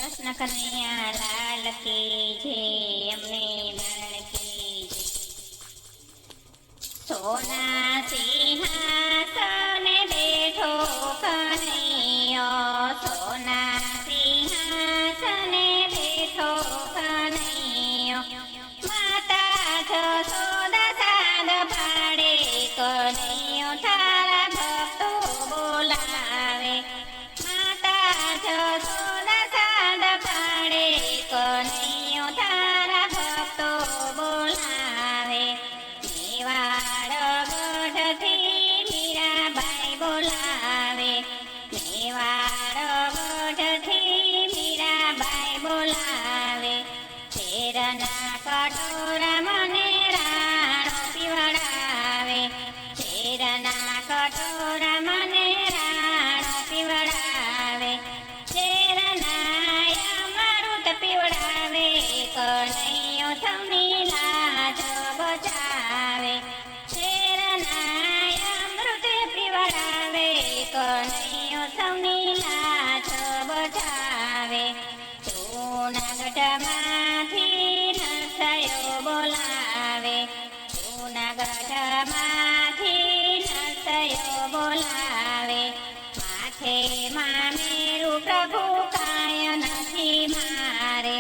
કૃષ્ણ કનૈયા લાલ કી જય, અમને મરણ કી જય. સોના સિંહાસને બેઠો કનૈયો, સોના સિંહાસને બેઠો કનૈયો. માતા જશોદા સાદ પાડે કનૈયો, તારા ભક્તો બોલાવે. માતા જશોદા સાદ પાડે કનૈયો, તારા ભક્તો બોલાવે. મેવાડ ગઢથી મીરાબાઈ બોલાવે, મેવાડ ગઢથી મીરાબાઈ બોલાવે. ઝેરના કટોરા મને રાણો પીવડાવે, ઝેરના કટોરા મને રાણો પીવડાવે. ઝેરના અમૃત પીવડાવે કનૈયો, સૌની લાજ બચાવે. ઝેરના અમૃત પીવડાવે કનૈયો, સૌની લાજ બચાવે. જૂનાગઢમાંથી નરસૈયો બોલાવે, જૂનાગઢમાંથી નરસૈયો બોલાવે. માથે મેરું પ્રભુ કાંઈ નથી મારે,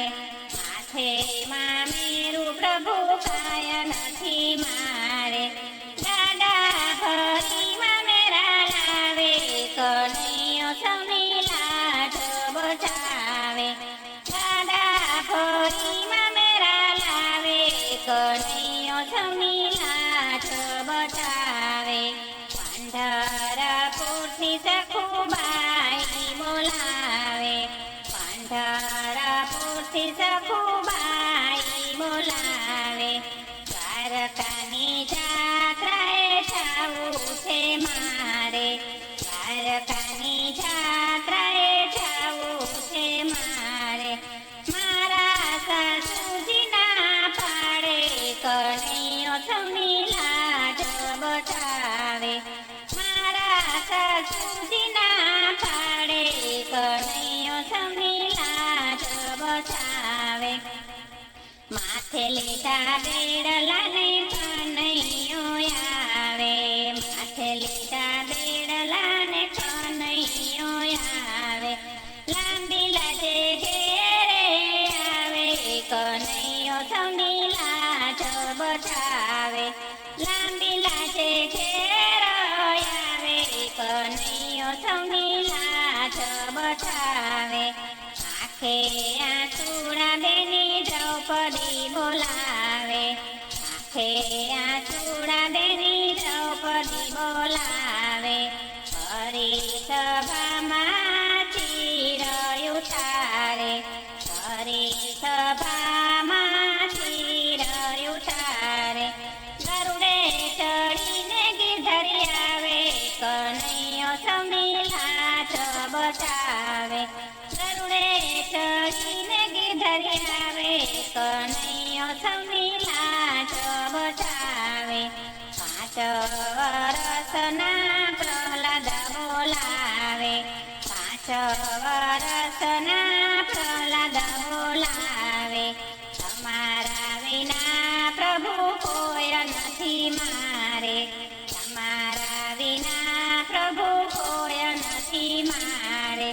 માથે મેરું પ્રભુ કાંઈ નથી મારે. દાદા ભરીમાં મેરા લાવે કનૈયો, સૌની લાજ બચાવે. દાદા ભરીમાં મેરા લાવે કનૈયો, સૌની લાજ બચાવે. પંઢરપુરથી સખુબાઈ બોલાવે, પંઢરપુરથી સખુબાઈ બોલાવે. દ્વારકાની જાત્રાએ જાવું છે મારે, દ્વારકાની જાત્રાએ જાવું છે મારે. મારા સાસુજી ના પાડે કનૈયો, સૌની લાજ બચાવે. મારા સાસુજી ના પાડે કનૈયો, સૌની લાજ બચાવે. માથે લીધા બેડલાને કનૈયો આવે, માથે લીધા બેડલાને કનૈયો આવે. લાંબી લાજે ઘેરે આવે કનૈયો, સૌની લાજ બચાવે. લાંબી લાજે ઘેર આવે કનૈયો, સૌની લાજ બચાવે. આંખે આંસુડા બેની દ્રૌપદી બોલાવે, આંખે આંસુડા બેની દ્રૌપદી બોલાવે. હરી સભામાં ચીર ઉતારે, હરી સભામાં ચીર ઉતારે. ગરુડે ચડીને ગીધરી આવે કનૈયો, સૌની લાજ બચાવે. ગરુડે ચડીને ગીધરી આવે કનૈયો, સૌની લાજ બચાવે. 5 વર્ષના પ્રહલાદ બોલાવે, 5 વર્ષના પ્રહલાદ બોલાવે. તમારા વિના પ્રભુ કોઈ નથી મારે, તમારા વિના પ્રભુ કોઈ નથી મારે.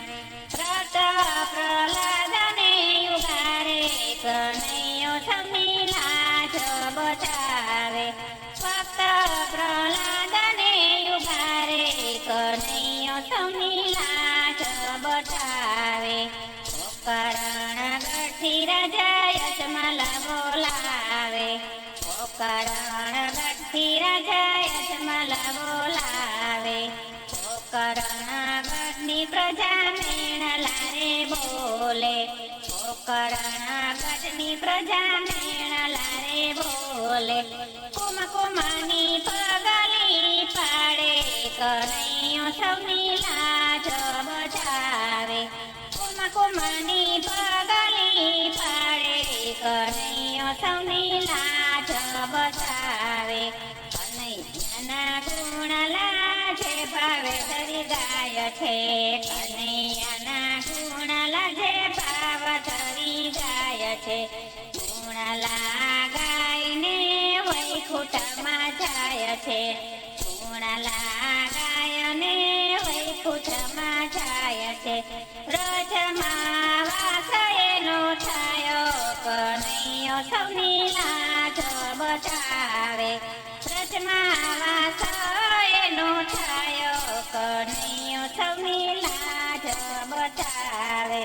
વ્રત પ્રહલાદને ઉગારે કનૈયો, સૌની લાજ બચાવે. ભક્ત પ્રહલાદને ઉગારે કનૈયો, સૌની લાજ બચાવે. ગોકર્ણગઢથી રાજા યજમલ બોલાવે, ગોકર્ણગઢથી રાજા યજમલ બોલાવે. ગોકર્ણગઢની પ્રજા મેણલા રે બોલે, ગોકર્ણગઢની પ્રજા મેણલા રે બોલે. કુમકુમની પગલી પાડે કનૈયો, સૌની લાજ બચાવે. કુમકુમની પગલી પાડે કનૈયો, સૌની લાજ બચાવે. કનૈયાના ગુણ લાજે ભાવે ધરી ગાય છે, કનૈયાના ગુણ લાજે ભાવ છે. ગુણલા ગાયને વૈકુંઠમાં જાય છે. ગુણલા ગાયને વૈકુંઠમાં જાય છે. વ્રજમાં વાસ એનો થયો કનૈયો સૌની લાજ બચાવે. વ્રજમાં વાસ એનો થયો કનૈયો સૌની લાજ બચાવે.